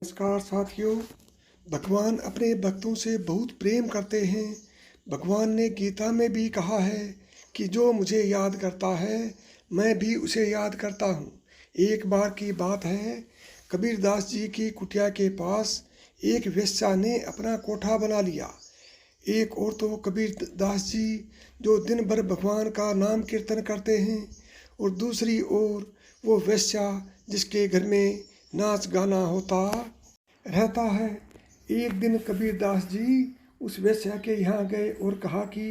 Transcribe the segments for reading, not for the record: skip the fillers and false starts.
नमस्कार साथियों। भगवान अपने भक्तों से बहुत प्रेम करते हैं। भगवान ने गीता में भी कहा है कि जो मुझे याद करता है मैं भी उसे याद करता हूँ। एक बार की बात है, कबीरदास जी की कुटिया के पास एक वेश्या ने अपना कोठा बना लिया। एक और तो कबीरदास जी जो दिन भर भगवान का नाम कीर्तन करते हैं, और दूसरी ओर वो वेश्या जिसके घर में नाच गाना होता रहता है। एक दिन कबीरदास जी उस वेश्या के यहाँ गए और कहा कि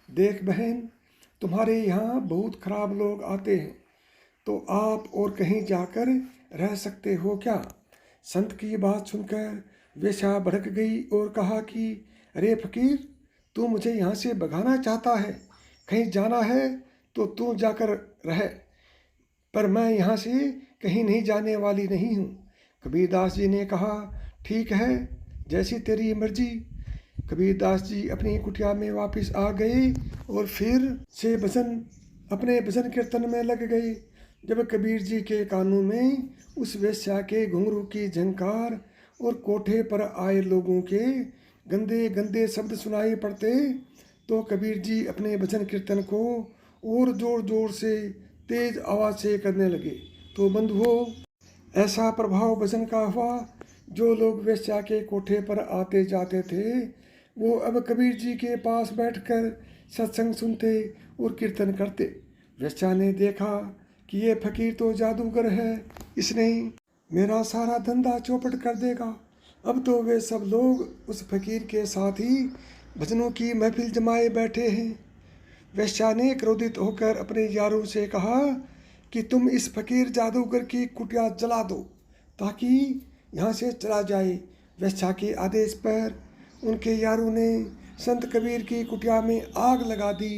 देख बहन, तुम्हारे यहाँ बहुत खराब लोग आते हैं, तो आप और कहीं जाकर रह सकते हो क्या? संत की बात सुनकर वेश्या भड़क गई और कहा कि अरे फकीर, तू मुझे यहाँ से भगाना चाहता है। कहीं जाना है तो तू जाकर रह, पर मैं यहाँ से कहीं नहीं जाने वाली नहीं हूँ। कबीरदास जी ने कहा ठीक है, जैसी तेरी मर्जी। कबीरदास जी अपनी कुटिया में वापस आ गए और फिर से अपने भजन कीर्तन में लग गए। जब कबीर जी के कानों में उस वेश्या के घुंघरू की झंकार और कोठे पर आए लोगों के गंदे गंदे शब्द सुनाई पड़ते, तो कबीर जी अपने भजन कीर्तन को और जोर जोर से तेज आवाज़ से करने लगे। तो बंधुओं, ऐसा प्रभाव भजन का हुआ। जो लोग वेश्या के कोठे पर आते जाते थे, वो अब कबीर जी के पास बैठकर सत्संग सुनते और कीर्तन करते। वेश्या ने देखा कि ये फकीर तो जादूगर है, इसने मेरा सारा धंधा चौपट कर देगा। अब तो वे सब लोग उस फकीर के साथ ही भजनों की महफिल जमाए बैठे हैं। वेश्या ने क्रोधित होकर अपने यारों से कहा कि तुम इस फकीर जादूगर की कुटिया जला दो ताकि यहाँ से चला जाए। वेश्या के आदेश पर उनके यारों ने संत कबीर की कुटिया में आग लगा दी।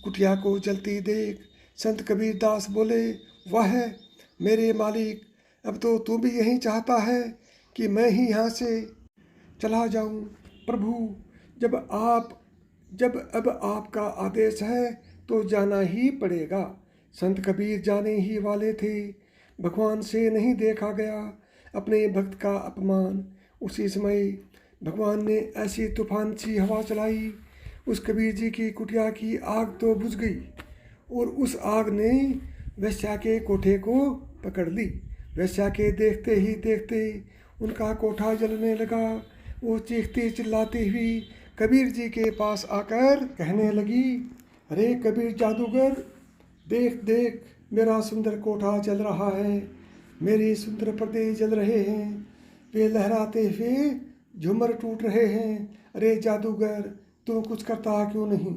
कुटिया को जलती देख संत कबीर दास बोले, वाह मेरे मालिक, अब तो तू भी यही चाहता है कि मैं ही यहाँ से चला जाऊँ। प्रभु, जब अब आपका आदेश है तो जाना ही पड़ेगा। संत कबीर जाने ही वाले थे। भगवान से नहीं देखा गया अपने भक्त का अपमान। उसी समय भगवान ने ऐसी तूफान सी हवा चलाई, उस कबीर जी की कुटिया की आग तो बुझ गई और उस आग ने वेश्या के कोठे को पकड़ ली। वेश्या के देखते ही देखते उनका कोठा जलने लगा। वो चीखती चिल्लाती हुई कबीर जी के पास आकर कहने लगी, अरे कबीर जादूगर, देख देख मेरा सुंदर कोठा जल रहा है, मेरे सुंदर पर्दे जल रहे हैं, वे लहराते हुए झूमर टूट रहे हैं। अरे जादूगर, तू कुछ करता क्यों नहीं?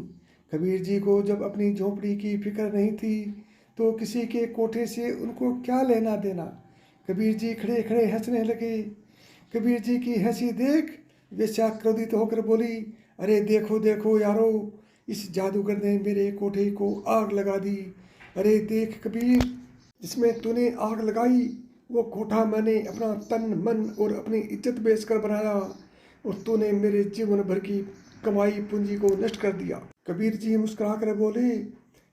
कबीर जी को जब अपनी झोंपड़ी की फिक्र नहीं थी तो किसी के कोठे से उनको क्या लेना देना। कबीर जी खड़े खड़े हंसने लगे। कबीर जी की हंसी देख वेश्या क्रोधित होकर बोली, अरे देखो देखो यारो, इस जादूगर ने मेरे कोठे को आग लगा दी। अरे देख कबीर, जिसमें तूने आग लगाई वो कोठा मैंने अपना तन मन और अपनी इज्जत बेचकर बनाया, और तूने मेरे जीवन भर की कमाई पूंजी को नष्ट कर दिया। कबीर जी मुस्कुरा कर बोले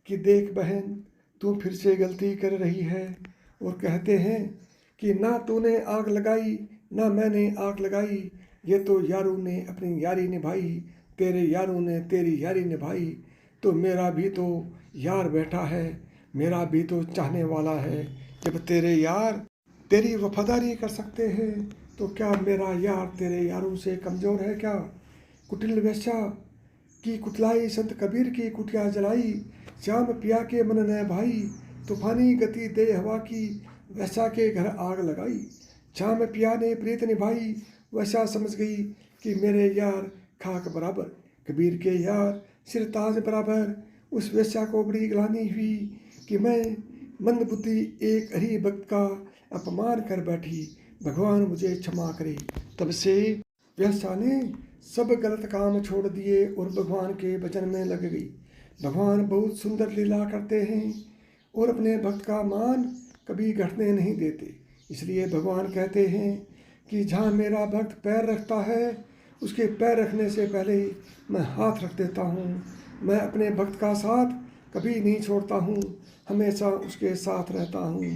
कि देख बहन, तू फिर से गलती कर रही है। और कहते हैं कि ना तूने आग लगाई ना मैंने आग लगाई, ये तो यारों ने अपनी यारी निभाई, तेरे यारों ने तेरी यारी निभाई। तो मेरा भी तो यार बैठा है, मेरा भी तो चाहने वाला है। जब तेरे यार तेरी वफादारी कर सकते हैं तो क्या मेरा यार तेरे यारों से कमज़ोर है क्या? कुटिल वेश्या की कुटलाई संत कबीर की कुटिया जलाई, श्याम पिया के मन ने भाई, तूफानी गति दे हवा की वैसा के घर आग लगाई। श्याम पिया ने प्रीत निभाई, वैसा समझ गई कि मेरे यार खाक बराबर, कबीर के यार सिरताज बराबर। उस वेश्या को बड़ी ग्लानि हुई कि मैं मंद बुद्धि एक हरि भक्त का अपमान कर बैठी, भगवान मुझे क्षमा करे। तब से वेश्या ने सब गलत काम छोड़ दिए और भगवान के भजन में लग गई। भगवान बहुत सुंदर लीला करते हैं और अपने भक्त का मान कभी घटने नहीं देते। इसलिए भगवान कहते हैं कि जहाँ मेरा भक्त पैर रखता है उसके पैर रखने से पहले मैं हाथ रख देता हूँ। मैं अपने भक्त का साथ कभी नहीं छोड़ता हूँ, हमेशा उसके साथ रहता हूँ।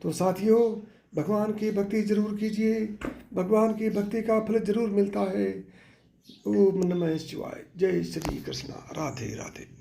तो साथियों, भगवान की भक्ति जरूर कीजिए, भगवान की भक्ति का फल जरूर मिलता है। ओम नमः शिवाय। जय श्री कृष्णा। राधे राधे।